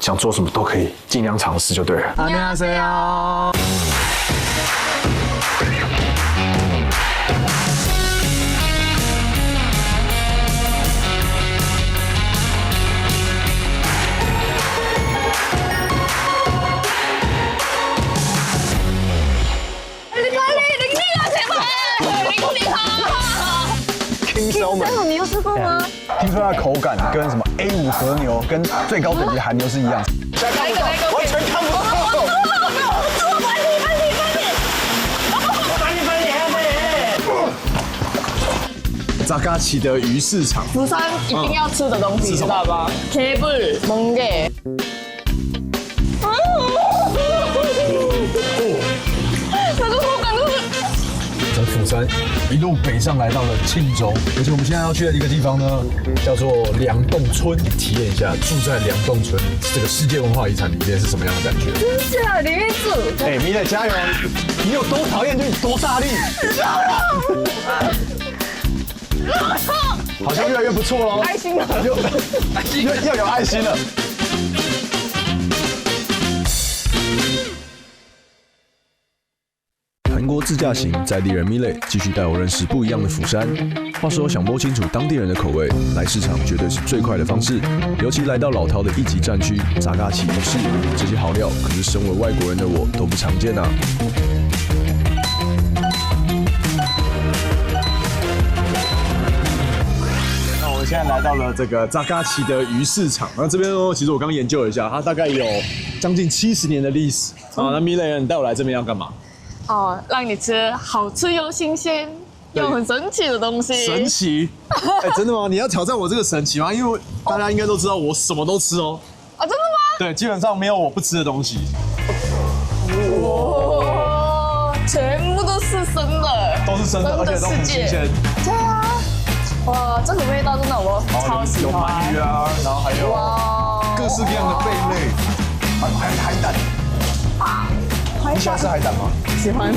想做什么都可以，尽量尝试就对了。안녕하세요。这种你有吃过吗？听说它的口感跟什么 A5和牛跟最高等级韩牛是一样，来一个，完全看不到。扎嘎奇的鱼市场，釜山一定要吃的东西，知道吧？개불 멍게。那个口感就是。从釜山一路北上来到了庆州，而且我们现在要去的一个地方呢，叫做梁洞村，体验一下住在梁洞村这个世界文化遗产里面是什么样的感觉。真的，里面住。哎，米磊加油！你有多讨厌就你多大力。好像越来越不错喽，爱心了，要有爱心了。韩国自驾行在地人米磊继续带我认识不一样的釜山。话说，想摸清楚当地人的口味，来市场绝对是最快的方式。尤其来到老饕的一级战区扎嘎奇鱼市，这些好料可是身为外国人的我都不常见啊。那我们现在来到了这个扎嘎奇的鱼市场，那这边哦，其实我刚研究了一下，它大概有将近70年的历史。好，那米磊，你带我来这边要干嘛？哦，让你吃好吃又新鲜又很神奇的东西。神奇？哎，真的吗？你要挑战我这个神奇吗？因为大家应该都知道我什么都吃哦。啊，真的吗？对，基本上没有我不吃的东西。哇，全部都是生的，都是生的，而且都很新鲜。对啊，哇，这个味道真的我超喜有欢。鳗鱼啊，然后还有各式各样的贝类，还有海胆。你喜欢吃海胆吗？喜欢。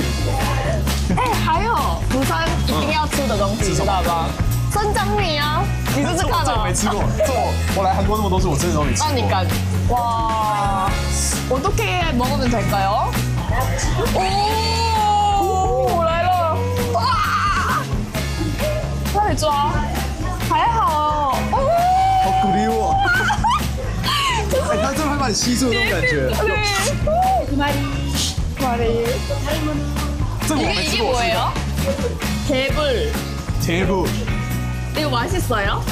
哎，还有釜山一定要吃的东西，知道吧？生姜米啊，你是看这我没吃过，这我来韩国那么多次，我真的都没吃过。那你敢？와 어떻게 먹으면 될까요? 오, 来了！哇，快点抓，还好哦。好鼓励我。哎，它真的会把你吸住那种感觉。마리. 这个我没吃过。 뭐예요? 개불. 대부. 이거 맛있어요?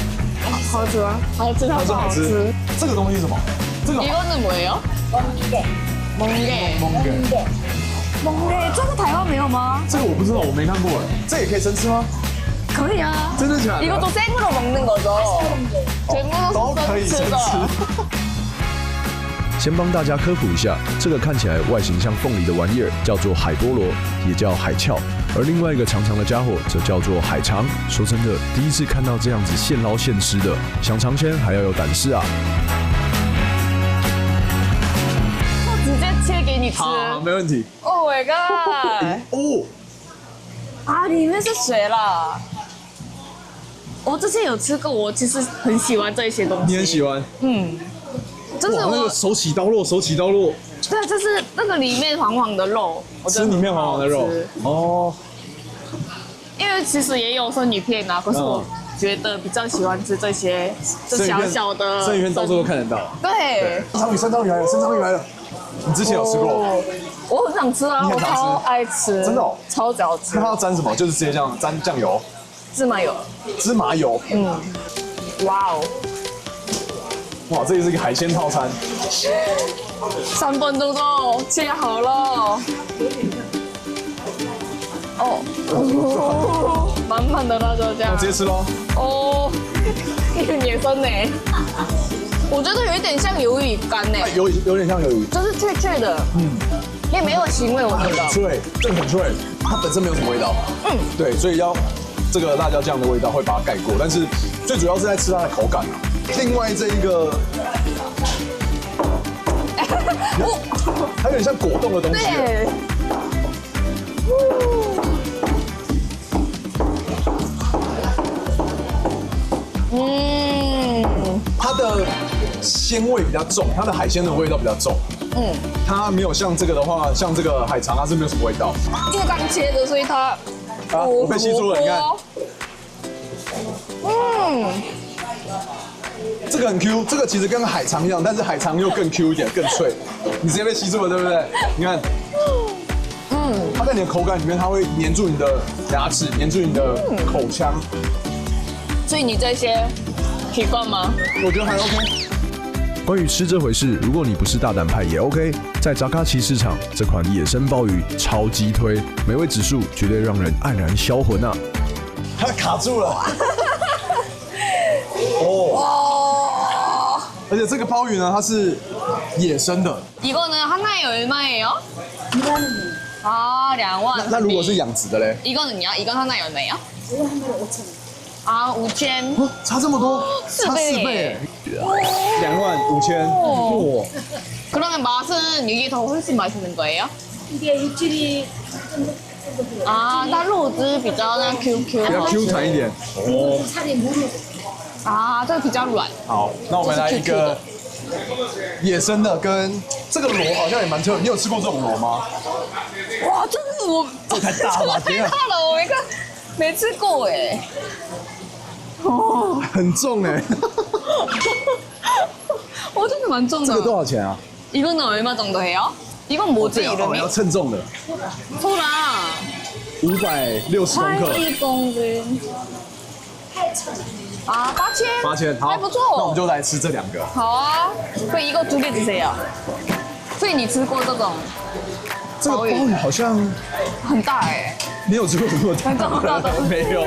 好吃啊，好吃，它好吃。这个东西是什么？这个 이거는 뭐예요? 멍게. 멍게. 这个台湾没有吗？这个我不知道，我没看过哎。这也可以生吃吗？可以啊。真的假的？ 이것도 생으로 먹는 거죠? 전부都可以生吃。先帮大家科普一下，这个看起来外形像凤梨的玩意儿叫做海菠萝，也叫海鞘，而另外一个长长的家伙则叫做海肠。说真的，第一次看到这样子现捞现吃的，想尝鲜还要有胆识啊！直接切给你吃。好，没问题。 Oh my god！ 哦，啊，里面是水啦。我之前有吃过，我其实很喜欢这些东西。你很喜欢？嗯，这是哇，那我个手起刀落，手起刀落。对，这是那个里面黄黄的肉，我觉得吃里面很好黄黄的肉吃。哦。因为其实也有生鱼片啊，可是我觉得比较喜欢吃这些，就小小的。生鱼片到处都看得到。对。生章鱼来了，生章鱼来了。你之前有吃过？我很想吃啊，我超爱吃。真的哦？超级好吃。那它要沾什么？就是直接这样沾酱油。芝麻油。芝麻油。嗯。哇哦。哇，这也是一个海鲜套餐。3分钟就切好了。哦，满满的那个这样。直接吃喽。哦，有点野生呢。我觉得有一点像鱿鱼干呢。有点像鱿鱼，就是脆脆的。嗯。也没有腥味，我觉得。脆，真的很脆。它本身没有什么味道。嗯。对，所以要这个辣椒酱的味道会把它盖过，但是最主要是在吃它的口感啊。另外这一个。它有点像果冻的东西。对。它的鲜味比较重，它的海鲜的味道比较重。它没有像这个的话，像这个海肠它是没有什么味道。因为刚切的，所以它我被吸住了，你看。这个很 Q， 这个其实跟海肠一样，但是海肠又更 Q 一点，更脆。你直接被吸住了，对不对？你看，它在你的口感里面，它会黏住你的牙齿，黏住你的口腔。所以你这些习惯吗？我觉得还 OK。关于吃这回事，如果你不是大胆派也 OK。在扎卡奇市场，这款野生鲍鱼超级推，美味指数绝对让人黯然销魂啊！它卡住了。而且这个鲍鱼呢，它是野生的。이거는 하나에 얼마예요? 2만. 2만. 那如果是养殖的嘞？ 이거는요? 이건 하나에 얼마예요? 이거 하나에 5,000. 아, 5,000. 差这么多，差4倍，25,000。哇！ 그러면 맛은 이게 더 훨씬 맛있는 거예요? 이게 육질이 아, 它肉质比较那 QQ， 比较 Q 弹一点。哦。 살이 무르. 啊，这个比较软。好，那我们来一个野生的，跟这个螺好像也蛮特别。你有吃过这种螺吗？哇，这是我这太大了吧！太大了，我没吃过哎。哦，很重哎。哦，真的蛮重的。这个多少钱啊？ 이거는 얼마 정도 해요? 이건 뭐지 이름이? 要称重的。 소라. 560公克。 8公斤. 啊，8000。8000，好，还不错。那我们就来吃这2个。好啊，所以一个2개 주세요。所以你吃过这种？这个鲍鱼好像很大哎。没有吃过这么大的，没有。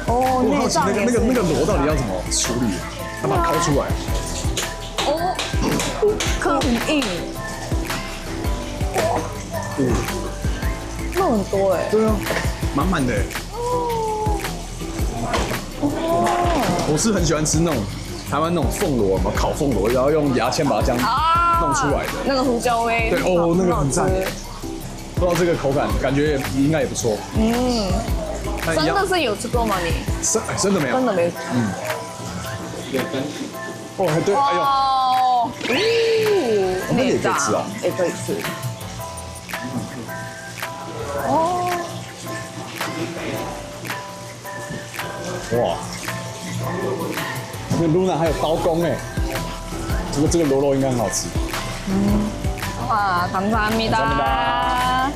哦，我好奇那个螺到底要怎么处理？要把它抠出来。哦，壳很硬。肉很多哎。对啊，满满的。我是很喜欢吃那种台湾那种凤螺嘛，烤凤螺，然后用牙签把它这样弄出来的。那个胡椒味。对哦，那个很赞。不知道这个口感，感觉应该也不错。真的是有吃过吗你？真的没有。真的没有。哦，对，哎呦。哦，那个也可以吃啊。也可以吃。哦。哇。那 Luna 还有刀工哎，这个螺肉应该很好吃。哇，감사합니다。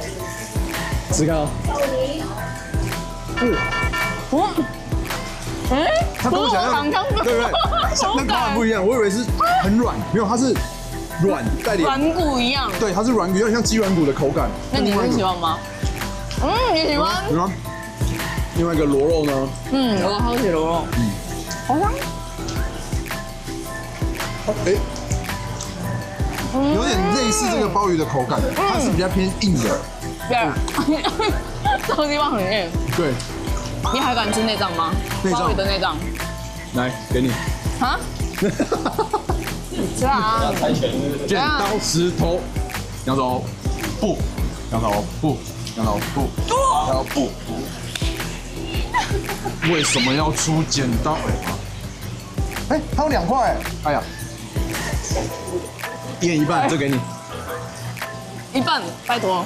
试看哦。它跟我想象，对不对？那口感不一样，我以为是很软，没有，它是软带点软骨一样。对，它是软骨，有点像鸡软骨的口感。那你会喜欢吗？你喜欢？喜欢。另外一个螺肉呢？我好喜螺肉。好香。哎，有点类似这个鲍鱼的口感，它是比较偏硬的。对，这个地方很硬。对。你还敢吃内脏吗？鲍鱼的内脏。来，给你。啊？吃啊！剪刀石头，羊头布，羊头布，羊头布，羊头布。为什么要出剪刀？哎，它有2块，哎呀，一人一半，这给你。一半，拜托。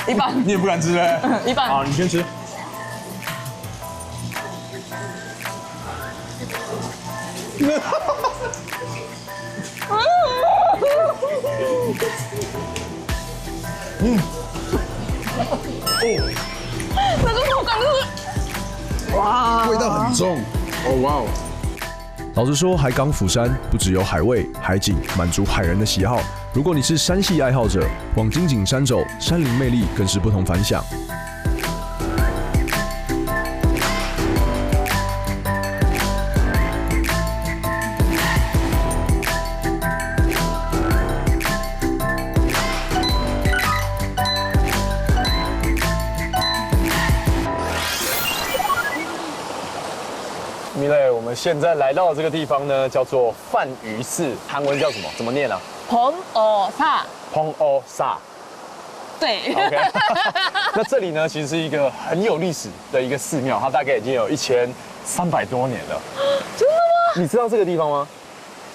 一半。你也不敢吃呗？一半。好，你先吃。那个口感就是哇，味道很重。哦哇哦！老实说，海港釜山不只有海味、海景，满足海人的喜好。如果你是山系爱好者，往金景山走，山林魅力更是不同凡响。米磊，我们现在来到的这个地方呢，叫做范鱼寺，韩文叫什么？怎么念啊？蓬欧萨。蓬欧萨。对。OK。那这里呢，其实是一个很有历史的一个寺庙，它大概已经有1300多年了。真的吗？你知道这个地方吗？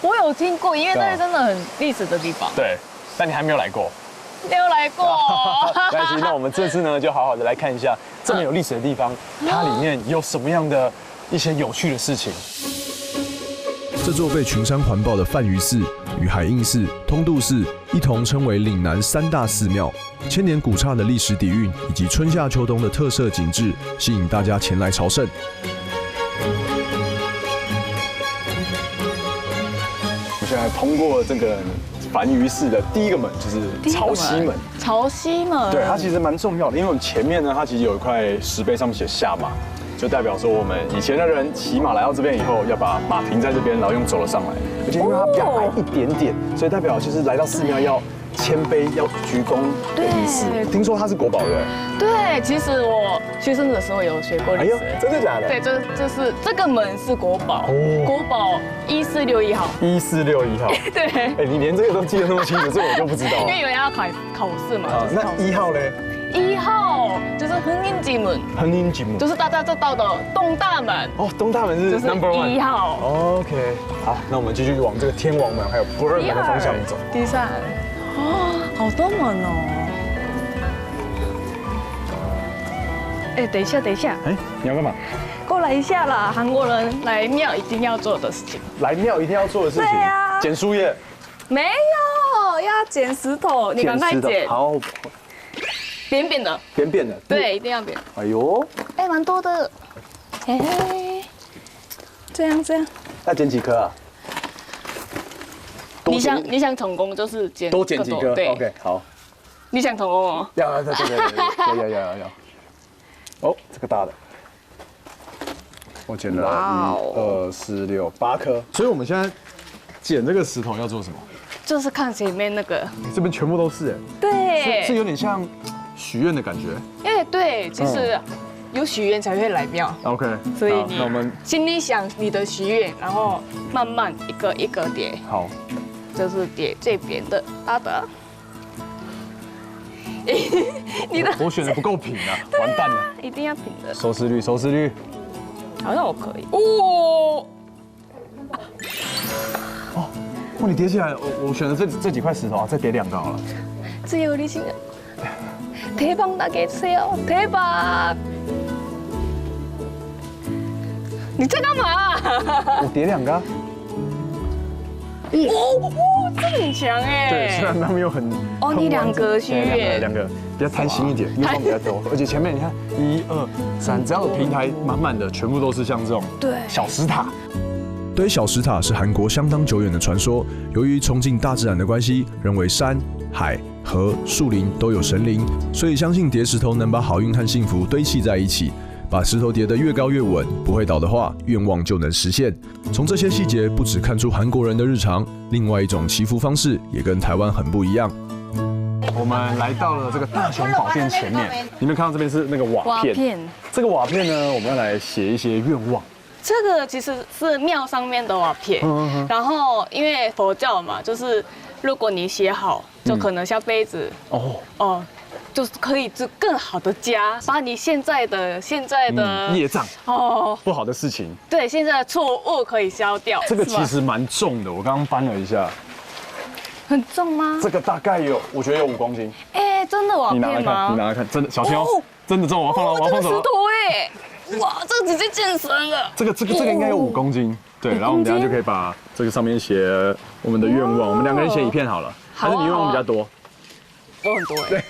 我有听过，因为那里真的很历史的地方。对，但你还没有来过。没有来过。没关系，那我们这次呢，就好好的来看一下这么有历史的地方，它里面有什么样的一些有趣的事情。这座被群山环抱的梵庾寺与海印寺、通度寺一同称为岭南3大寺庙，千年古刹的历史底蕴以及春夏秋冬的特色景致，吸引大家前来朝圣。我现在通过这个梵庾寺的第一个门，就是潮汐门。潮汐门，对，它其实蛮重要的，因为我们前面呢，它其实有一块石碑，上面写下马，就代表说我们以前的人骑马来到这边以后，要把马停在这边，然后用走了上来。而且因为它比较矮一点点，所以代表就是来到寺庙要谦卑，要鞠躬的意思。听说它是国宝对？对，其实我学生的时候有学过历史。真的假的？对，就是这个门是国宝，国宝1461号。1461号。对。哎，你连这个都记得那么清楚，这我就不知道。因为有人要考试嘛。那1号嘞？1号就是亨宁吉门。亨宁吉门就是大家知道的东大门。哦，东大门是 number 1。1号。OK， 好，那我们继续往这个天王门还有不二门的方向走。第3。哦，好多门哦。哎，等一下。哎，你要干嘛？过来一下啦，韩国人来庙一定要做的事情。来庙一定要做的事情？对呀。捡树叶。没有，要捡石头，你赶快捡。好。扁扁的。扁扁的。对，一定要扁。哎呦。哎，蛮多的。嘿嘿。这样。要捡几颗啊？你想成功就是捡多捡几颗。对 ，OK， 好。你想成功哦？要。哦，这个大的，我捡了1、2、4、6、8颗。所以我们现在捡这个石头要做什么？就是看前面那个。这边全部都是哎。对。是有点像许愿的感觉。哎，对，其实有许愿才会来庙。OK， 所以那我们心里想你的许愿，然后慢慢一个一个叠。好。就是叠最扁的大的。我选的不够平啊，完蛋了！一定要平的。收视率，好像我可以。哦，你叠起来，我选的这几块石头啊，再叠2个好了。自由理性。대박나게해주세요 대박。你在干嘛？我叠2个。这很强哎。对，虽然他们又很你2个许愿，2个比较贪心一点，愿望比较多，而且前面你看1、2、3，只要有平台满满的，全部都是像这种小石塔。堆小石塔是韩国相当久远的传说，由于崇敬大自然的关系，认为山、海、河、树林都有神灵，所以相信叠石头能把好运和幸福堆砌在一起。把石头叠得越高越稳，不会倒的话，愿望就能实现。从这些细节不只看出韩国人的日常，另外一种祈福方式也跟台湾很不一样。我们来到了这个大雄宝殿前面，你们看到这边是那个瓦片。这个瓦片呢，我们要来写一些愿望。这个其实是庙上面的瓦片，然后因为佛教嘛，就是如果你写好，就可能下辈子就是可以做更好的家，把你现在的业障不好的事情，对，现在的错误可以消掉。这个其实蛮重的，我刚刚翻了一下，很重吗？这个大概我觉得有5公斤。哎，真的瓦片吗？你拿来看，真的小心哦，真的重，我要放了，我要放手了。这个石头哎，哇，这个直接健身了。这个应该有5公斤，对，然后我们等下就可以把这个上面写我们的愿望，我们2个人写1片好了，还是你愿望比较多？我很多哎。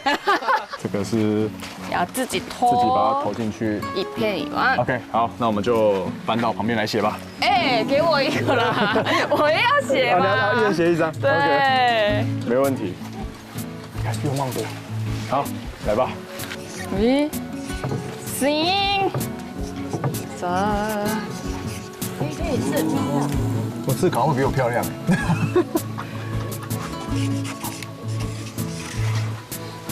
这个是要自己把它投进去，1片1万。OK， 好，那我们就搬到旁边来写吧。哎，给我一个啦，我也要写嘛。一人写1张。对， OK， 没问题。愿望多，好，来吧。行，走。你字漂亮。我字稿会比我漂亮。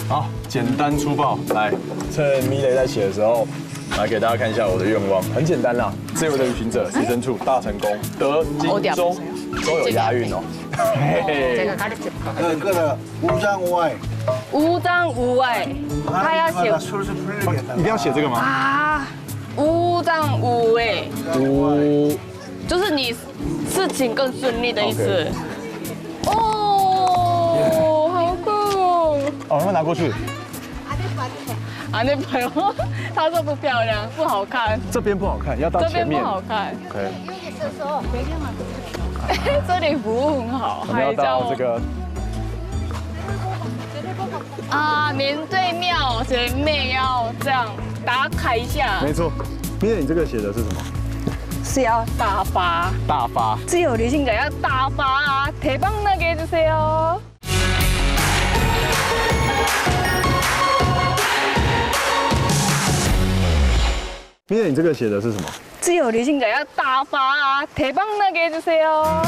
好，简单粗暴，来，趁米雷在写的时候，来给大家看一下我的愿望，很简单啦。自由的旅行者，提升处大成功，得金钟，都有押韵哦。这个这个无障无碍，无障无碍，他要写，一定要写这个吗？无障无碍，就是你事情更顺利的意思。哦，好酷哦！哦，要拿过去。啊，那朋友他说不漂亮，不好看，这边不好看，要到这边前面。不好看。 OK， 这里服务很好，我们要到这个啊，面对庙前面要这样打卡一下，没错。明你这个写的是什么？是要大发，大发。自由旅行者要大发，대박나게 해주세요。 明你这个写的是什么？自由旅行者要大发，대박나게 해주세요。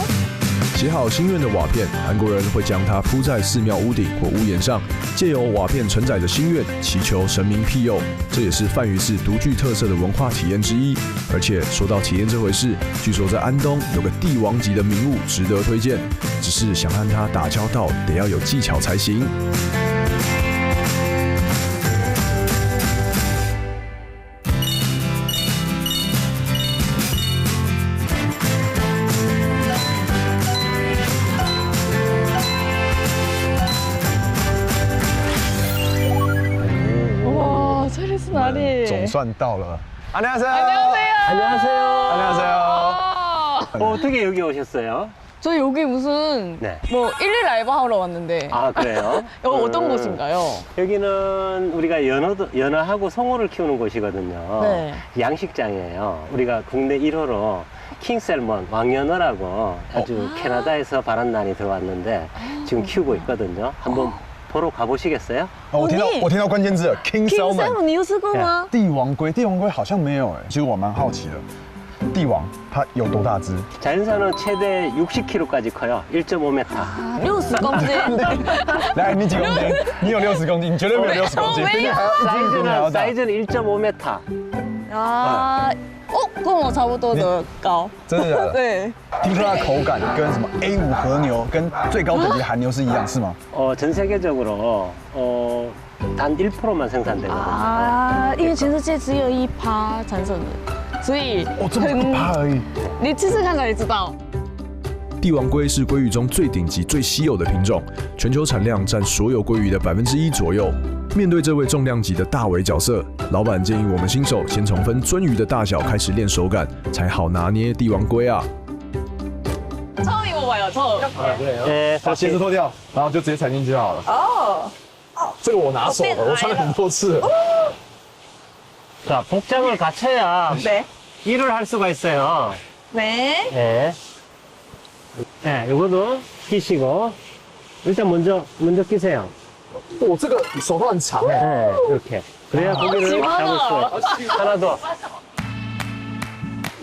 写好心愿的瓦片，韩国人会将它铺在寺庙屋顶或屋檐上，借由瓦片承载着心愿，祈求神明庇佑。这也是梵语寺独具特色的文化体验之一。而且说到体验这回事，据说在安东有个帝王级的名物值得推荐，只是想和它打交道，得要有技巧才行。哪里？总算到了。안녕하세요。 안녕하세요。 안녕하세요。 어떻게 여기 오셨어요? 저 여기 무슨 네. 뭐 일일 알바 하러 왔는데. 아 그래요? 여기 어떤 곳인가요? 여기는 우리가 연어하고 송어를 키우는 곳이거든요. 네. 양식장이에요. 우리가 국내 1호로 킹셀먼 왕연어라고 아주 캐나다에서 바란난이 들어왔는데 지금 키우고 있거든요. 한번 보러 가보시겠어요? 我听到关键字了 ，King Salmon。你有吃过吗？帝王龟，帝王龟好像没有哎，其实我蛮好奇的，帝王它有多大只？ 자연산은 최대 60kg까지 커요. 1.5m. 60公斤。来，你几公斤？你有60公斤，你绝对没有60公斤，比你还要比你还要大。 사이즈는 1.5m. 아, 그럼 뭐差不多的高。真的假的？对。听说它的口感跟什么 A5和牛跟最高等级的韩牛是一样，是吗？ 전 세계적으로 단 1%만 생산되거든요. 啊，因为全世界只有1%产生的，所以这么一趴而已。你吃吃看才知道。帝王龟是鲑鱼中最顶级、最稀有的品种，全球产量占所有鲑鱼的1%左右。面对这位重量级的大尾角色，老板建议我们新手先从分鳟鱼的大小开始练手感，才好拿捏帝王龟啊。 처음 입어봐요, 처음. 네, 把鞋子脱掉，然后就直接踩进去就好了。哦，这个我拿手了，我穿了很多次了。 자, 복장을 갖춰야 네. 일을 할 수가 있어요. 네. 네. 네, 요거도 끼시고 일단 먼저 끼세요. 我这个手都很长哎。 네, 이렇게. 그래야 고기를 잡을 수 있어요. 하나 더.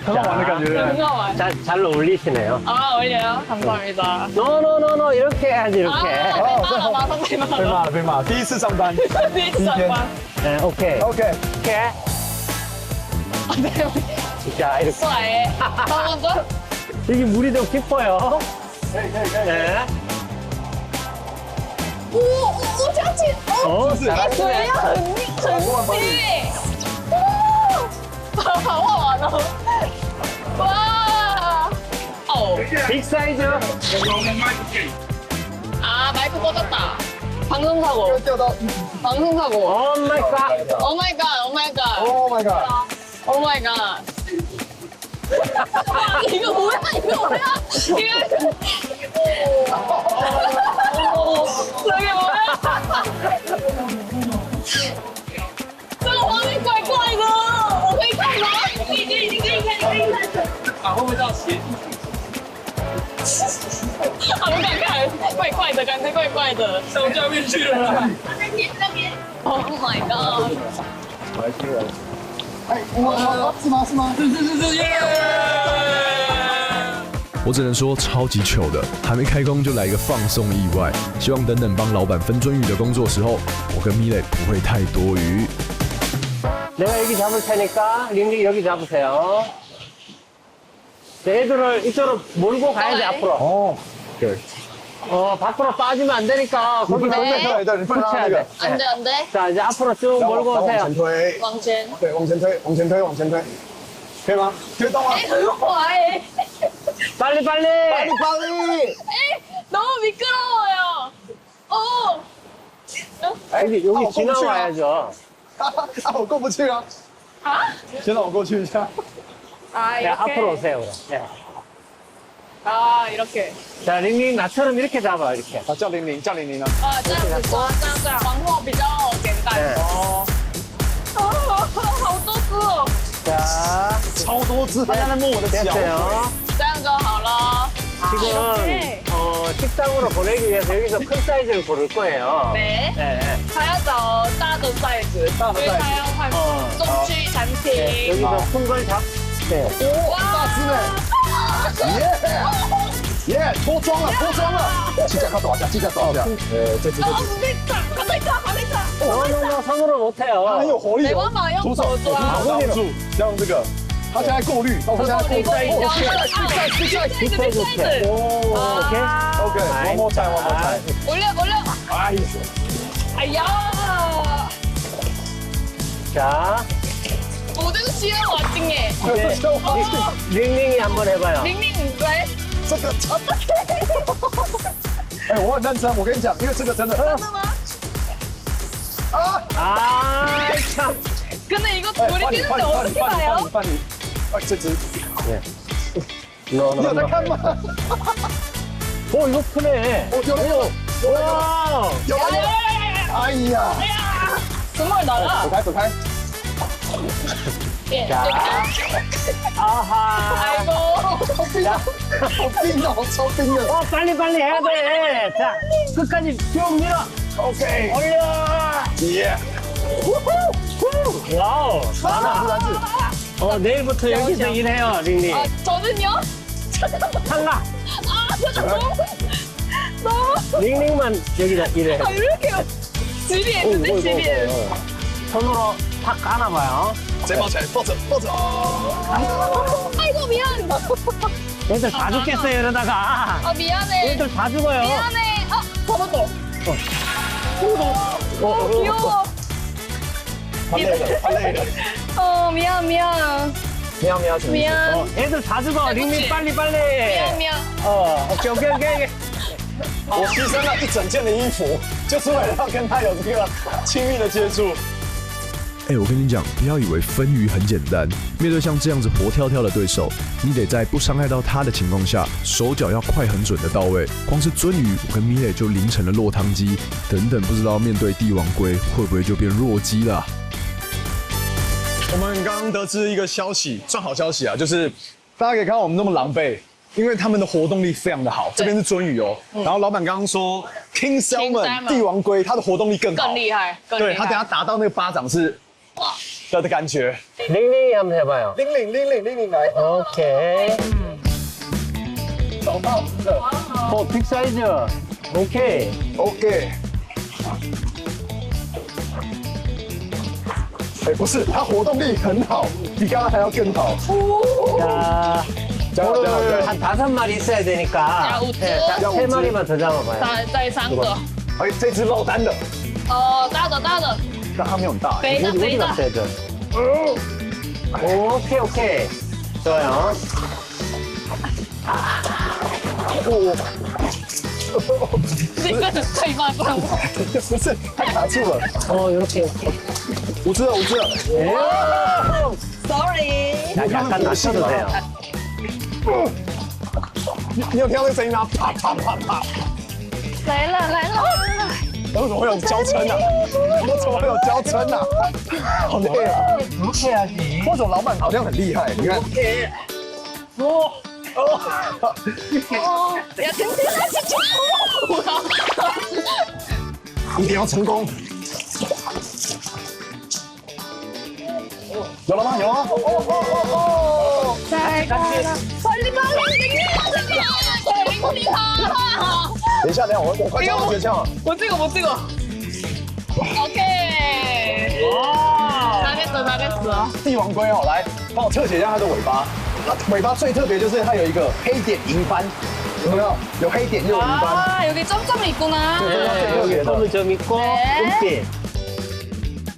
很好玩的感觉。 很好玩。 잘 어울리시네요. 아, 어울려요? 감사합니다. 노, 이렇게 해야지, 이렇게. 아,被骂了，马上被骂被了。骂了被骂，第一次上班。第一次上班。 네, 오케이. OK， 이렇게. 啊，对， 자, 이렇게. 帅哎。好，먼저. 여기 물이 좀 깊어요. 네. 오,加紧。 잘하시네. 水要很低。好好玩哦！哇，哦， 빅 사이즈. 아 마이크 꺼졌다. 방송 사고. 방송 사고. 오 마이 갓. 오 마이 갓, 오 마이 갓, Oh my god， 오 마이 갓. 이거 뭐야? 이거 뭐야? 저게 뭐야? 这个画面怪怪的，我可以看吗？已经可以看。啊，会不会这样斜？啊，不敢看，怪怪的，感觉怪怪的，上下面去了。那边。Oh my god！ 是吗？是耶！我只能说超级糗的，还没开工就来一个放送意外。希望等等帮老板分鳟鱼的工作时候，我跟미래不会太多余。 내가 여기 잡을 테니까 링링 여기 잡으세요. 애들을 이쪽으로 몰고 가야지 앞으로. 哦，对。 밖으로 빠지면 안 되니까 거기 네. 붙여야 돼. 안 돼, 안 돼. 자, 이제 앞으로 쭉 몰고 往 오세요. 前推，往前。对，往前推，往前推，往前推，可以吗？推动吗？很滑哎。 빨리 빨리. 빨리. 너무 미끄러워요. 여기 지나와야죠. 我过不去啊！ 아? 先让我过去一下。 아, 네, 이렇게. 앞으로 오세요. 그럼. 네. 아, 이렇게. 자, 링링 나처럼 이렇게 잡아 이렇게. 啊，叫玲玲，叫玲玲啊。 아, 这样子抓，这样子，防护比较简单。 네. 哦。好多只哦， 자, 超多只，大家在摸我的脚。 됐어요. 这样就好了。 지금 이렇게. 식당으로 보내기 위해서 여기서 큰 사이즈를 고를 거예요. 네， 네. 他要找大的 size，大的因为 size 他要换中区产 네, 品。 여기서 큰 걸 잡. 네. 哇，耶耶，脱妆了，脱妆了。记得看多少下，记得多少下。这只哦，没打，还没打，还没打。 너무 손으로 못해요. 很有活力没哦。办法，用徒手手抓。把握住，要用这个。他现在过滤，我现在过滤。OK，one more time，one more time。 올려 올려. 哎呀，哎呀， 자, 我这个需要我精耶。 링링이 한번 해봐요. 玲玲，你来。这个真的。哎，我很认真，我跟你讲，因为这个真的。真的吗？ 아, 참. 근데 이거 哎， 우리 换你， 뛰는데 换你，换你， 어떻게 换你，换 봐요? 你，换你。哎，这只， 너, 你有在看吗？ 오, 이거 크네. 有了， 와, 有了，哎呀， 정말 나가. 走开，走开。 예. 자, 아하. 아이고. 好冰哦，超冰的。 빨리 빨리 해야 돼. 자, 끝까지 쭉 밀어. OK， 올려. 耶， 와우. 难不难？ 내일부터 여기서 일해요, 링링. 아, 저는요? 탈락. 아, 잠깐 너무 링링만 여기다 일해. 아, 이렇게 지리했는데 지리해. 손으로 탁 까나봐요. 睫毛起来，抱着，抱着。 아이고 미안. 얘들 다 죽겠어요, 이러다가. 아 미안해. 얘들 다 죽어요. 미안해. 아, 잡았어. 귀여워. 他累了，他累了。 미안 미안. 미안. 애들 다 죽어. 링링 빨리 빨리. 미안 미안. 오케이 오케이 오케이. 我牺牲了一整件的衣服，就是为了要跟他有这个亲密的接触。哎，我跟你讲，不要以为分鱼很简单，面对像这样子活跳跳的对手，你得在不伤害到他的情况下，手脚要快很准的到位。光是鳟鱼，我跟米磊就淋成了落汤鸡，等等，不知道面对帝王龟会不会就变弱鸡了？我们刚刚得知一个消息，算好消息啊，就是大家可以看到我们那么狼狈，因为他们的活动力非常的好。这边是鳟鱼哦，然后老板刚刚说 King Salmon 帝王龟，它的活动力更好，更厉害，更厉害。对，它等下打到那个巴掌是的感觉。 링링이 한번 해봐요. 玲玲玲玲玲玲来， 오케이. 找到这个 빅 사이즈. 오케이. OK。哎，不是，它活动力很好，比刚刚还要更好。 자, 加油加油加 오늘 油！ 한 5마리 있어야 되니까. 야, 우쭈. 네, 자, 3마리만 더 잡아봐요. 再3个。哎，这只落单的，大的大的，但它没有很大。肥的肥的。 사이즈. 오케이 오케이. 좋아요. 这个可以吗？不然我。不是，太卡住了。 이렇게. 五只了，五只了。 Sorry。 약간 낮춰도 돼요. 你有听到那个声音吗？啪啪啪啪。来了来了。为什么会有娇嗔啊？为什么会有娇嗔啊？好累啊！ 이렇게 해야지. 或者老板好像很厉害，你看。 哦，要跟进来是进步了。一定要成功。有了吗？有吗？再快了，빨리 빨리，你好。等一下，等一下，我快交到诀窍了。我这个。OK。잘했어。帝王龟哦，来帮我侧写一下它的尾巴。它尾巴最特别就是它有一个黑点银斑，有没有？有黑点又有银斑。 아 여기 점점이 있구나. 네, 여기 손을 좀 있고 네. 은빛.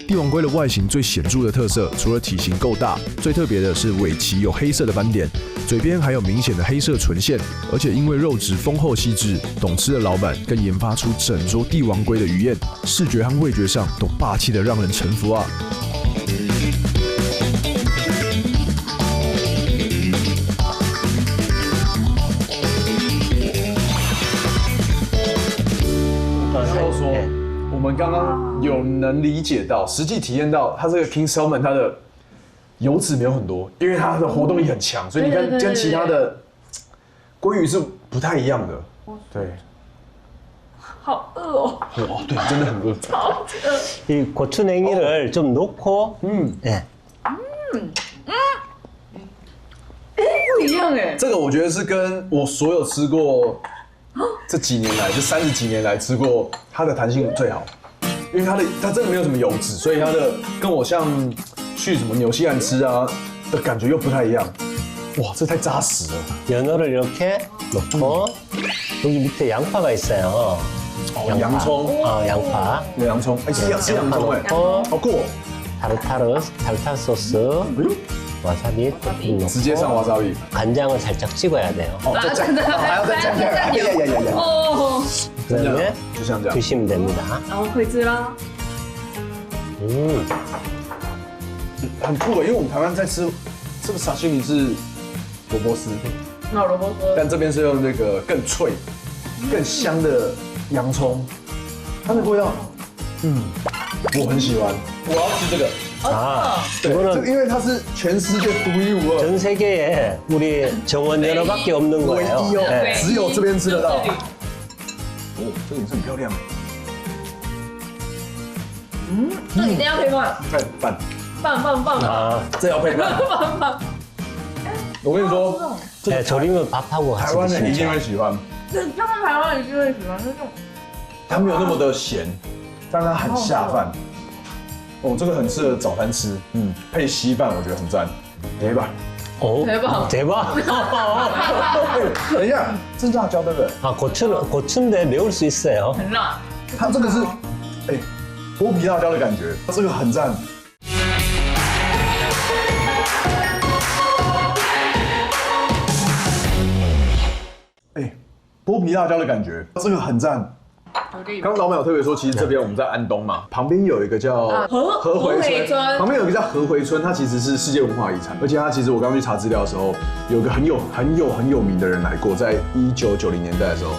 帝王龟的外形最显著的特色，除了体型够大，最特别的是尾鳍有黑色的斑点，嘴边还有明显的黑色唇线，而且因为肉质丰厚细致，懂吃的老板更研发出整桌帝王龟的鱼宴，视觉和味觉上都霸气的让人臣服啊！我们刚刚有能理解到，实际体验到，它这个 King Salmon 它的油脂没有很多，因为它的活动力很强，所以你看跟其他的鲑鱼是不太一样的。对，好饿哦！哦，对，真的很饿。超级饿。 이 고추냉이를 좀 넣고, 哎，不一样哎。这个我觉得是跟我所有吃过这几年来，这30几年来吃过，它的弹性最好，因为它真的没有什么油脂，所以它的跟我像去什么纽西兰吃啊的感觉又不太一样。哇，这太扎实了。 연어를 이렇게 넣고, 여기 밑에 양파가 있어요. 洋葱， 양파. 有洋葱，哎，是洋葱哎， 넣고, 好酷哦。 타르타르 소스, 哎呦， 와사비 토핑 直接上 넣고, 와사비。 간장을 살짝 찍어야 돼요. 哦，再蘸，还要再蘸酱，哎呀呀呀呀！哦， 그다음에 就像这样。 드시면 됩니다. 然后会吃啦。很酷的，因为我们台湾在吃这个沙西米是萝卜丝，那萝卜丝。但这边是用那个更脆、更香的洋葱，它那个味道，我很喜欢。我要吃这个， 자, 对，这个 이거는 因为它是全世界独一无二， 전 세계에 우리 정원 연어밖에 없는 唯 거예요. 一哦， 네. 只有这边吃得到。哦，这个也是很漂亮。这一定要配饭，饭，饭。 아, 这要配饭。我跟你说， 네, 절이면 밥하고 台 같이 湾人一 드시면 定 돼요. 会喜欢。这他们台湾人就会喜欢那种。它没有那么的咸，但它很下饭。哦，这个很适合早餐吃，配稀饭我觉得很赞。来吧， 오, 대박. 대박. 等一下，这是辣椒对不对？ 아, 고추인데 매울 수 있어요. 很辣。它这个是，哎，剥皮辣椒的感觉，它这个很赞。哎，剥皮辣椒的感觉，这个很赞。刚刚老板有特别说，其实这边我们在安东嘛，旁边有一个叫合回村，旁边有一个叫合回村，它其实是世界文化遗产，而且它其实我刚刚去查资料的时候，有一个很有名的人来过，在1990年代的时候，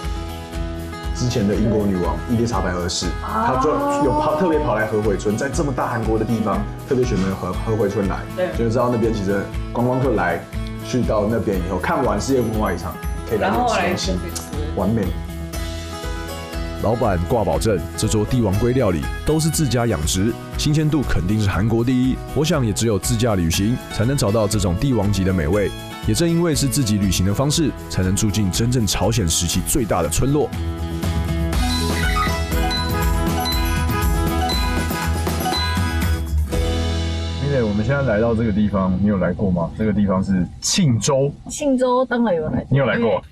之前的英国女王伊丽莎白二世，她就有特别跑来合回村，在这么大韩国的地方，特别选择合回村来，对就知道那边其实观光客来去到那边以后，看完世界文化遗产，可以来那边吃东西，完美。老板挂保证，这桌帝王龟料理都是自家养殖，新鲜度肯定是韩国第一。我想也只有自驾旅行才能找到这种帝王级的美味。也正因为是自己旅行的方式，才能住进真正朝鲜时期最大的村落。我们现在来到这个地方，你有来过吗？这个地方是庆州，庆州当然有来过，你有来过？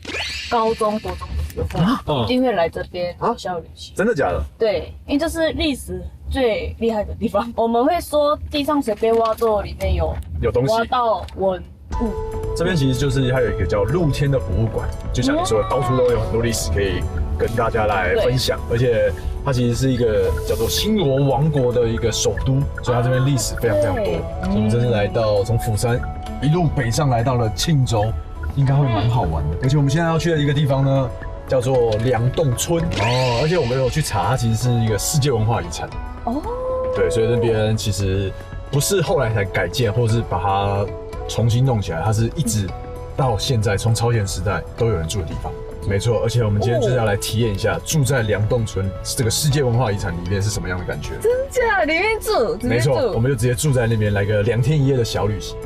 高中、国中的时候，一定会来这边学校旅行。真的假的？对，因为这是历史最厉害的地方。我们会说地上随便挖都里面有东西挖到文物。这边其实就是它有一个叫露天的博物馆，就像你说的，到处都有很多历史可以跟大家来分享，而且它其实是一个叫做新罗王国的一个首都，所以它这边历史非常非常多。所以我们这次来到从釜山一路北上来到了庆州，应该会蛮好玩的。而且我们现在要去的一个地方呢，叫做梁洞村哦，而且我们有去查，它其实是一个世界文化遗产哦。对，所以这边其实不是后来才改建，或者是把它重新弄起来，它是一直到现在，从朝鲜时代都有人住的地方。没错，而且我们今天就是要来体验一下住在梁洞村这个世界文化遗产里面是什么样的感觉。真假？里面住？没错，我们就直接住在那边，来个2天1夜的小旅行。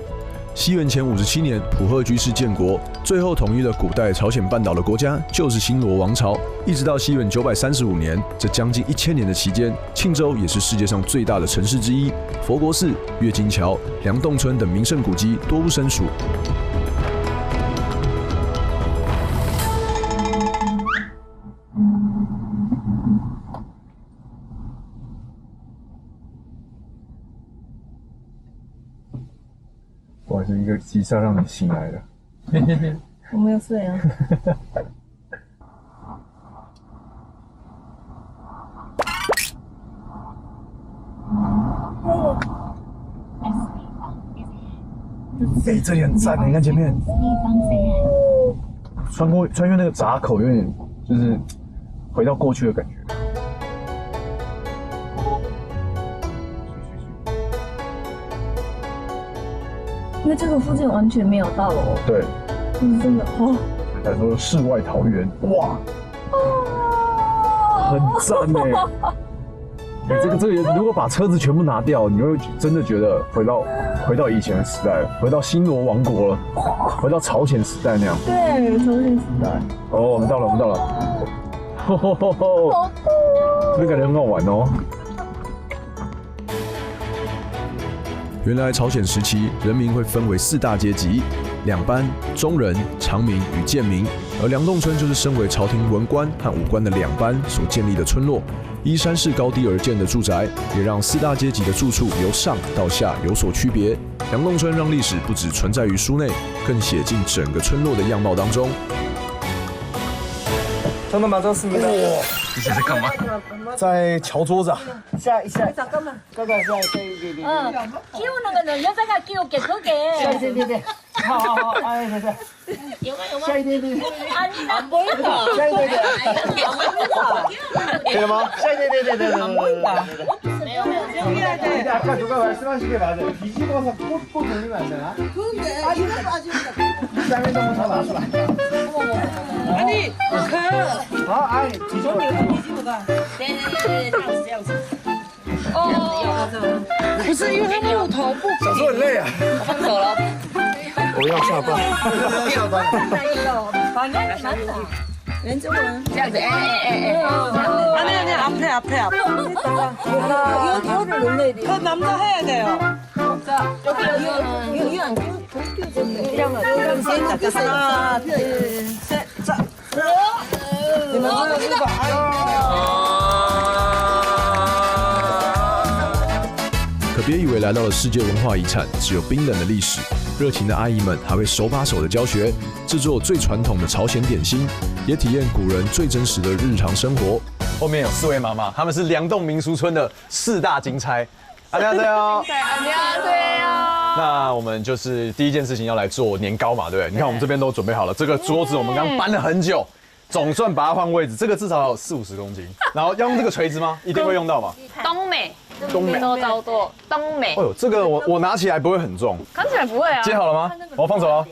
西元前57年，普赫居士建国，最后统一了古代朝鲜半岛的国家就是新罗王朝。一直到西元935年，这将近1000年的期间，庆州也是世界上最大的城市之一。佛国寺、月经桥、梁洞村等名胜古迹多不胜数。是一个急刹让你醒来了。我没有睡啊。哎，这里很赞，你看前面，穿越那个闸口，有点就是回到过去的感觉。因为这个附近完全没有大楼，对，真的哦。才说世外桃源，哇，很赞哎！哎，这个如果把车子全部拿掉，你会真的觉得回到以前的时代，回到新罗王国了，回到朝鲜时代那样。对，朝鲜时代。哦，我们到了，吼吼吼吼，这边感觉很好玩哦。原来朝鲜时期人民会分为4大阶级：2班、中人、长民与贱民。而梁洞村就是身为朝廷文官和武官的2班所建立的村落。依山势高低而建的住宅，也让4大阶级的住处由上到下有所区别。梁洞村让历史不只存在于书内，更写进整个村落的样貌当中。전화 맞았습니다.你在干嘛？在敲桌子啊。잠깐만. 키우는 거는 여자가 키울게 그게. 네네네. 아이 됐어. 네네네. 아니 안 보인다. 네네네. 그래마? 네네네. 안 보인다. 근데 아까 누가 말씀하신 게 맞아요. 뒤집어서 꽂고 돌리면 안 되나? 그게 빠지면 땀에 너무 더 나서 안 돼. 아니 아니 뒤집어. 네네네. 不是因为他木头不小时候很累啊。放手了。我要下班。下班。방향이 맞다. 왼쪽은. 아니 앞에 여기를 눌러야 돼. 그 남자 해야 돼요. 여기 안 하나, 둘, 셋, 자. 可别以为来到了世界文化遗产只有冰冷的历史，热情的阿姨们还会手把手的教学，制作最传统的朝鲜点心，也体验古人最真实的日常生活。后面有4位妈妈，她们是梁洞民俗村的4大金钗。안녕하세요。那我们就是第一件事情要来做年糕嘛，对不对？你看我们这边都准备好了，这个桌子我们刚搬了很久，总算把它换位置，这个至少有40-50公斤。然后要用这个锤子吗？一定会用到嘛。东美东叫做东美哎。呦，这个我拿起来不会很重。看起来不会啊。接好了吗？我要放手了。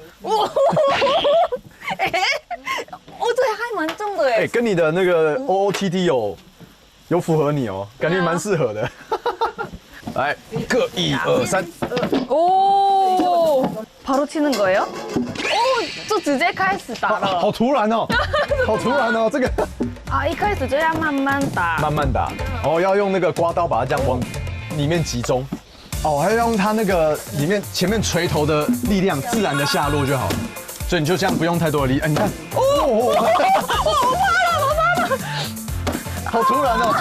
这还蛮重的哎。跟你的那个 OOTD 有符合你哦，感觉蛮适合的。来，各1、2、3。 오, 바로 치는 거예요? 오, 就直接开始打了。好突然哦，好突然哦，这个。啊，一开始就要慢慢打。慢慢打，哦，要用那个刮刀把它这样往里面集中。哦，还要用它那个里面前面锤头的力量自然的下落就好了。所以你就这样不用太多的力，哎，你看。哦，我怕了。好突然哦，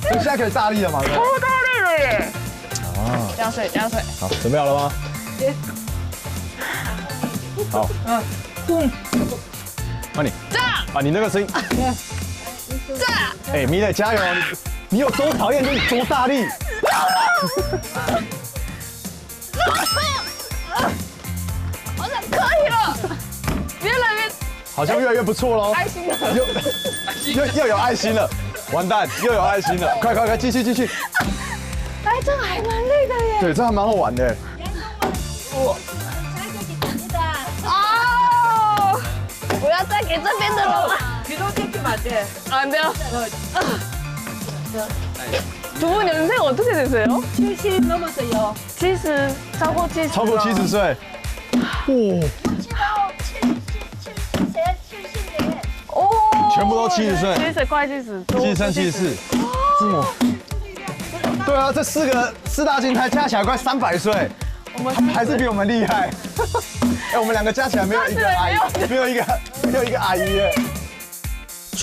所以现在可以大力了嘛？超大力了耶！啊，加水。好，准备好了吗？好，换你。炸！啊，你那个声音。炸！哎，米蕾加油！你有多讨厌就多大力。好像可以了，越来越好像越来越不错喽。爱心了，又有爱心了，完蛋，又有爱心了，快，继续。哎，这个还蛮累的耶。对，这还蛮好玩的。哦，不要再给这边的了吗？ 뒤로 땡기면 안 돼. 안 돼요. 두 분 연세 어떻게 되세요? 70 넘었어요. 70,超过 70. 超过70岁。오. 全部都70岁。 70快70. 73、74，这么。对啊，这4大金钗加起来快300岁，还是比我们厉害。哎，我们2个加起来没有一个阿姨，没有一个阿姨耶。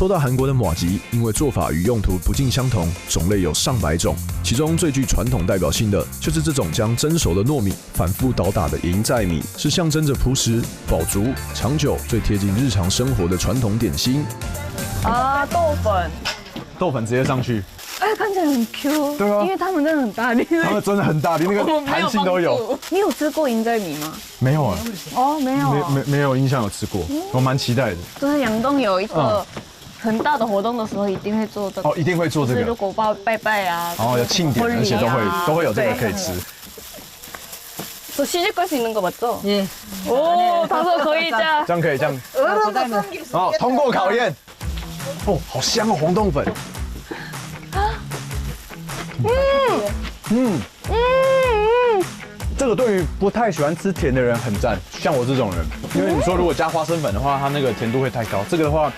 说到韩国的麻糬，因为做法与用途不尽相同，种类有上百种，其中最具传统代表性的就是这种将蒸熟的糯米反复捣打的银在米，是象征着朴实、饱足、长久、最贴近日常生活的传统点心。啊，豆粉，豆粉直接上去，哎，看起来很 Q。对啊因为他们真的很大力。他们真的很大力，那个弹性都有。你有吃过银在米吗？没有啊，哦，没有。没有印象有吃过，我蛮期待的。就是阳洞有一个很大的活动的时候，一定会做这个。哦，一定会做这就是如个。果拜拜啊，然后有庆典，而且都会有这个可以吃。저 시집 갈 수 있는 거 맞죠? 예. 오, 다섯 거의 자. 这样可以这样。哦，通过考验。哦，好香哦，红豆粉。这个对于不太喜欢吃甜的人很赞，像我这种人，因为你说如果加花生粉的话，它那个甜度会太高。这个的话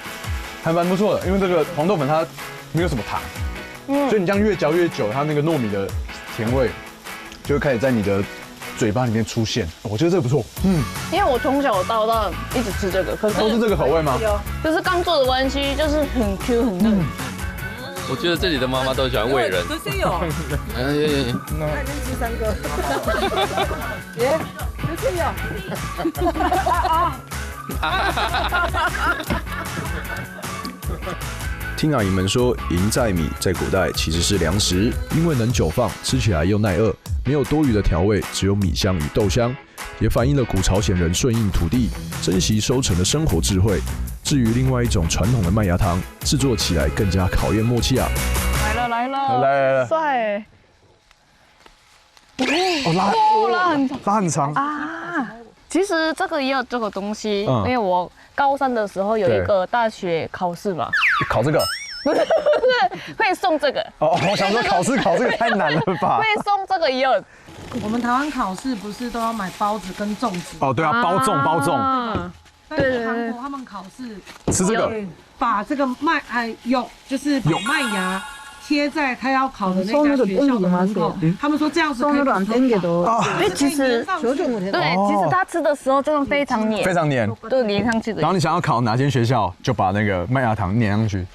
还蛮不错的，因为这个红豆粉它没有什么糖，所以你这样越嚼越久，它那个糯米的甜味就会开始在你的嘴巴里面出现。我觉得这个不错，因为我从小到大一直吃这个，可是都是这个口味吗？就是刚做的关系，就是很 Q 很嫩。我觉得这里的妈妈都喜欢喂人。 드세요. 예. 한지 산거. 예, 드세요. 听阿姨们说，银在米在古代其实是粮食，因为能久放，吃起来又耐饿，没有多余的调味，只有米香与豆香，也反映了古朝鲜人顺应土地、珍惜收成的生活智慧。至于另外一种传统的麦芽糖，制作起来更加考验默契啊！来了，帅！哦，拉很长拉很长。啊！其实这个也有这个东西，嗯因为我高三的时候有一个大学考试嘛，考这个。不是会送这个，哦，我想说考这个太难了吧？会送这个也有。我们台湾考试不是都要买包子跟粽子？哦，对啊，包粽。啊但是韩国他们考试吃这个。把这个就是把麦芽贴在他要考的那家学校的门口，他们说这样子可以软变给的。因为其实对，其实他吃的时候真的非常黏，非常黏，对，黏上去的。然后你想要考哪间学校，就把那个麦芽糖粘上去，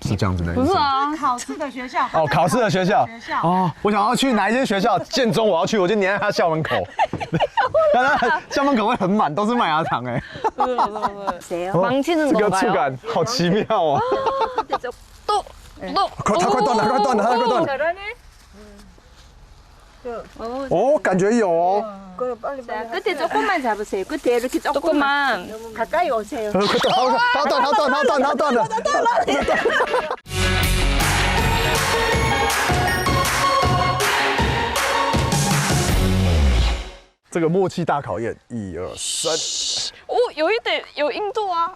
是这样子的意思。不是啊，考试的学校哦，考试的学校。哦，我想要去哪一间学校，建中我要去，我就粘在他校门口。但他校门口会很满，都是麦芽糖哎。不是，망치는这个 건가요？ 触感好奇妙哦。快断了。 哦，感觉有哦。 자, 끝에 조금만 잡으세요. 끝에 이렇게 조금만. 가까이 오세요. 它断了。这个默契大考验，1、2、3。哦，有一点有硬度啊。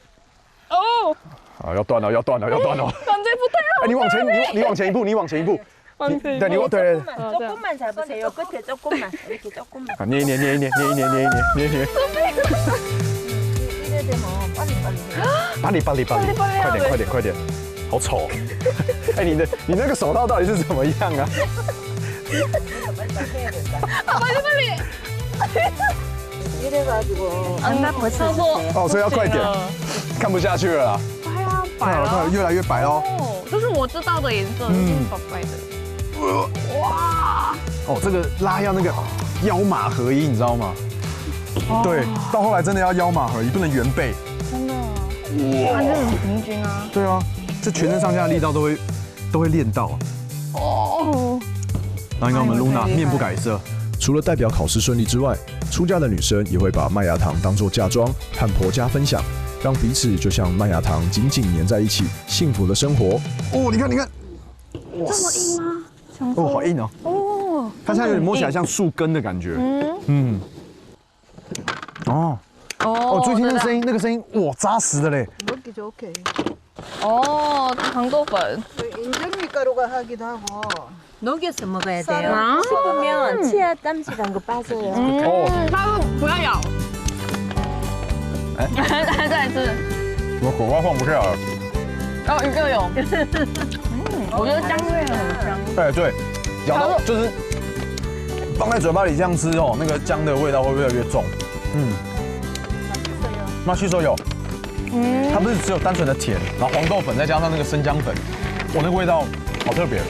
哦，啊，要断了。感觉不太好。哎，你往前一步。对，对。 조금만 잡으세요. 끝에 조금만. 이렇게 조금만. 啊，捏。 이래 되면 빨리. 快点，好丑。哎，你那个手套到底是怎么样啊？ 빨리. 이래가지고 안 나쁘셔서. 哦，所以要快点，看不下去了啦。白了，越来越白喽。哦，这是我知道的颜色，就是白白的。哇！哦，这个拉要那个腰马合一，你知道吗？对，到后来真的要腰马合一，不能圆背。真的。哇！它就很平均啊。对啊，这全身上下的力道都会练到。哦。然后你看我们露娜面不改色。 除了代表考试顺利之外，出嫁的女生也会把麦芽糖当作嫁妆，和婆家分享，让彼此就像麦芽糖紧紧粘在一起，幸福的生活。哦，你看，哇，这么硬吗？哦，好硬哦。哦，它现在有点摸起来像树根的感觉。哦，最近那个声音，哇，扎实的嘞。 먹기 좋게. 어, 강도粉. 인절미가루가 하기도 하고. 녹여서 먹어야 돼요. 씹으면 치아 땀질한 거 빠져요. 它不要咬。再一次。我口味放不下了。哦，一个有。我觉得香味很香。哎，对，咬到就是放在嘴巴里这样吃哦，那个姜的味道会越来越重。맛있어요. 它不是只有单纯的甜，然后黄豆粉再加上那个生姜粉，哇，那个味道好特别。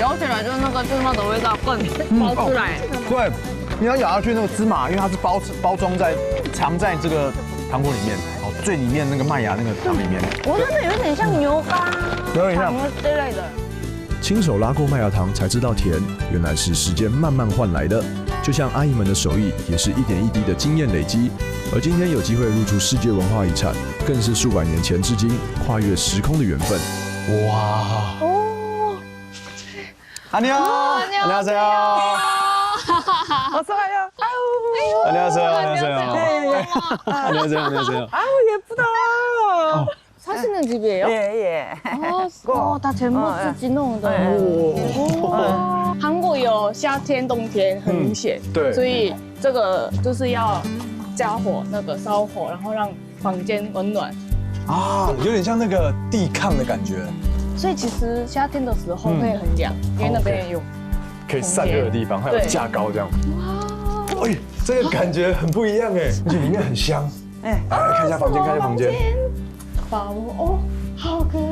咬起来就是那个芝麻的味道更爆出来。对，你要咬下去那个芝麻，因为它是包装在藏在这个糖果里面，哦，最里面那个麦芽那个糖里面。我觉得有点像牛轧、有点像之类的。亲手拉过麦芽糖才知道甜，原来是时间慢慢换来的。就像阿姨们的手艺，也是一点一滴的经验累积。而今天有机会入驻世界文化遗产，更是数百年前至今跨越时空的缘分。哇！哦，안녕안녕하세요。 어서 와요. 안녕하세요. 아우 예쁘다. 사시는 집이에요? 예. 아, 다 잼버스지弄的。韩国有夏天、冬天很明显，对，所以这个就是要加火，那个烧火，然后让房间温暖。啊，有点像那个地炕的感觉，所以其实夏天的时候会很凉，因为那边有可以散热的地方，还有架高这样。哇，哎，这个感觉很不一样哎，而且里面很香。哎，来看一下房间，看一下房间。哦，好可爱。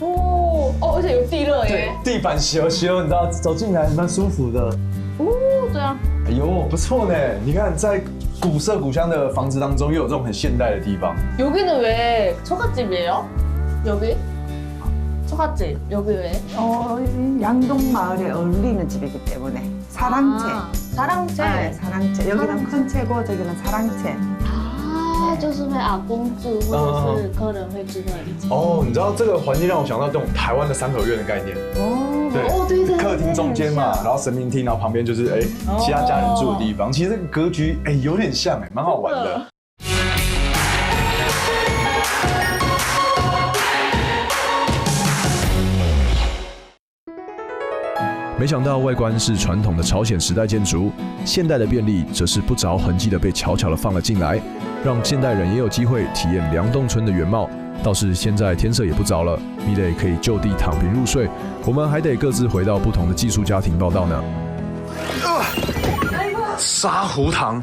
哦，而且有地热耶。地板修，你知道走进来蛮舒服的。哦，对啊。哎呦，不错呢！你看，在古色古香的房子当中，又有这种很现代的地方。 여기는 왜 처갓집이에요? 여기? 처갓집 여기 왜? 양동마을에 어울리는 집이기 때문에 사랑채. 사랑채. 네, 사랑채. 여기는 큰 채고 저기는 사랑채. 就是会阿公住，或者是客人会住那里。哦，你知道这个环境让我想到这种台湾的三合院的概念。哦，对，客厅中间嘛，然后神明厅，然后旁边就是其他家人住的地方。其实这个格局有点像蛮好玩的。没想到外观是传统的朝鲜时代建筑，现代的便利则是不着痕迹的被巧巧的放了进来，让现代人也有机会体验梁洞村的原貌。倒是现在天色也不早了，米磊可以就地躺平入睡，我们还得各自回到不同的寄宿家庭报道呢。沙湖塘，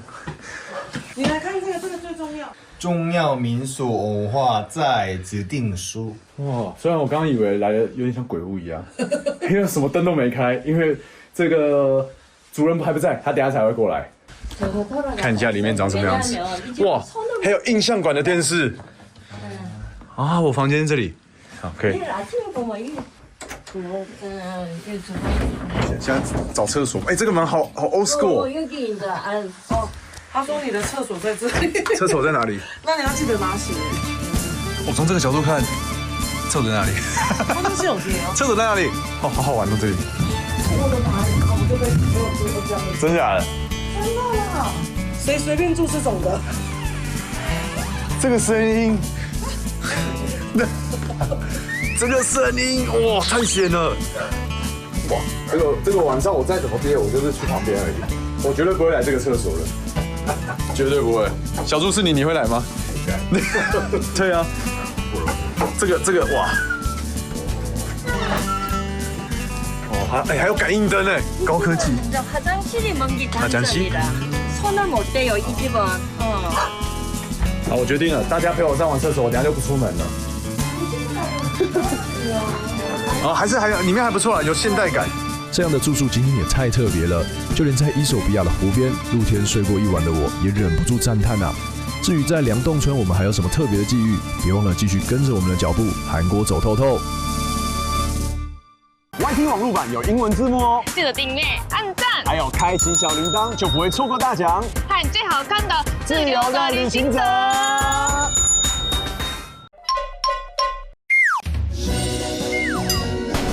你来看这个最重要。重要民俗文化在指定书。哇！虽然我刚刚以为来的有点像鬼屋一样，因为什么灯都没开，因为这个主人还不在，他等下才会过来。看一下里面长什么样子。哇，还有印象馆的电视。啊，我房间这里。好，可以。现在找厕所，这个门好 old school。他说你的厕所在这里。厕所在哪里？那你要记得拿鞋。我从这个角度看，厕所在哪里？他们是有鞋哦。厕所在哪里？哦，好好玩哦，这里。真假的？真的啦！谁随便住这种的？这个声音，这个声音，哇，太险了！哇，这个晚上我再怎么憋，我就是去旁边而已，我绝对不会来这个厕所了，绝对不会。小猪是你会来吗？对啊，这个哇，哦，还有感应灯哎，高科技。 화장실이 먼 게 화장실? 단점이라 손을 못 대요 이 집은. 好，我决定了，大家陪我上完厕所，我等下就不出门了。啊，还有里面还不错啊，有现代感。这样的住宿经验也太特别了，就连在伊索比亚的湖边露天睡过一晚的我，也忍不住赞叹啊。至于在梁洞村，我们还有什么特别的际遇？别忘了继续跟着我们的脚步，韩国走透透。YT 网络版有英文字幕哦，记得订阅、按赞，还有开启小铃铛，就不会错过大奖。看最好看的自由的旅行者。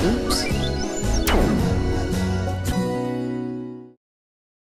Oops.